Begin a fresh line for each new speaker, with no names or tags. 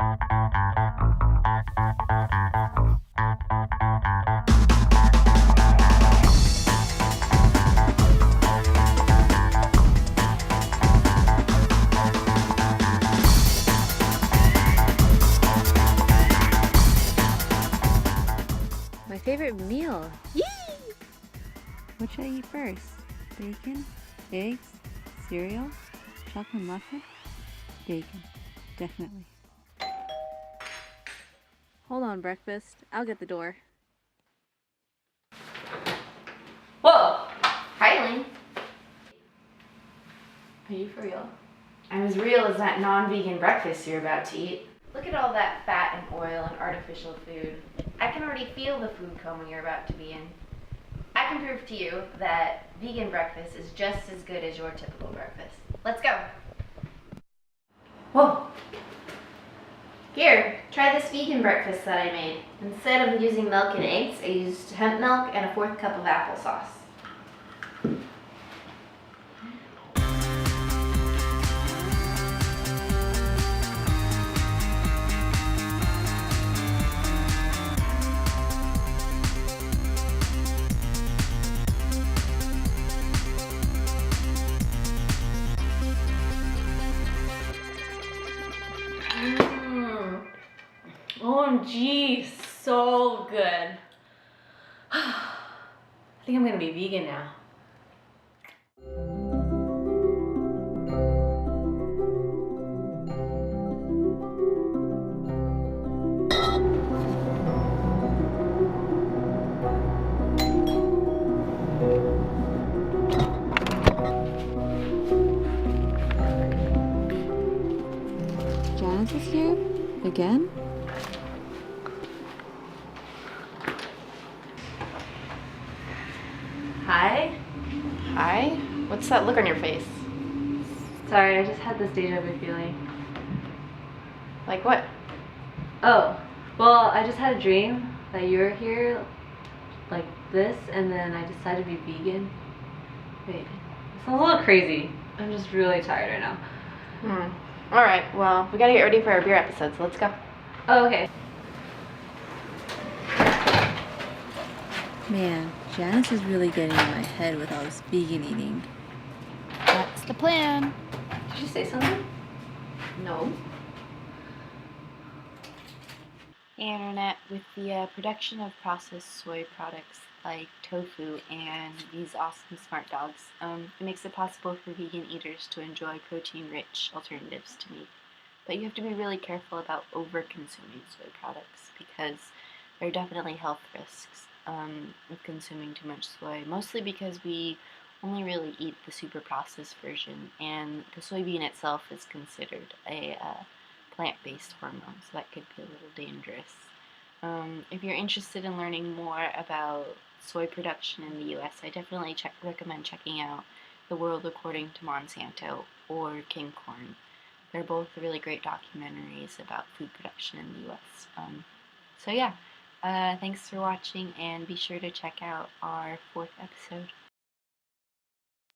My favorite meal. Yee! What should I eat first? Bacon? Eggs? Cereal? Chocolate muffin? Bacon. Definitely. Hold on, breakfast. I'll get the door.
Whoa! Hi, Elaine. Are you for real? I'm as real as that non-vegan breakfast you're about to eat. Look at all that fat and oil and artificial food. I can already feel the food coma you're about to be in. I can prove to you that vegan breakfast is just as good as your typical breakfast. Let's go. Whoa. Here, try this vegan breakfast that I made. Instead of using milk and eggs, I used hemp milk and a 1/4 cup of applesauce. OMG, so good. I think I'm gonna be vegan now.
Janice is here? Again?
Hi? Hi? What's that look on your face?
Sorry, I just had this deja vu feeling.
Like what?
Oh, well, I just had a dream that you were here, like this, and then I decided to be vegan. Wait, it sounds a little crazy. I'm just really tired right now.
Alright, well, we gotta get ready for our beer episode, so let's go.
Oh, okay. Man, Janice is really getting in my head with all this vegan eating.
That's the plan.
Did you say something?
No. Hey, Internet, with the production of processed soy products like tofu and these awesome smart dogs, it makes it possible for vegan eaters to enjoy protein-rich alternatives to meat. But you have to be really careful about over-consuming soy products because there are definitely health risks with consuming too much soy, mostly because we only really eat the super processed version, and the soybean itself is considered a plant-based hormone, so that could be a little dangerous. If you're interested in learning more about soy production in the US, I definitely recommend checking out The World According to Monsanto or King Corn. They're both really great documentaries about food production in the US. So yeah, thanks for watching, and be sure to check out our 4th episode.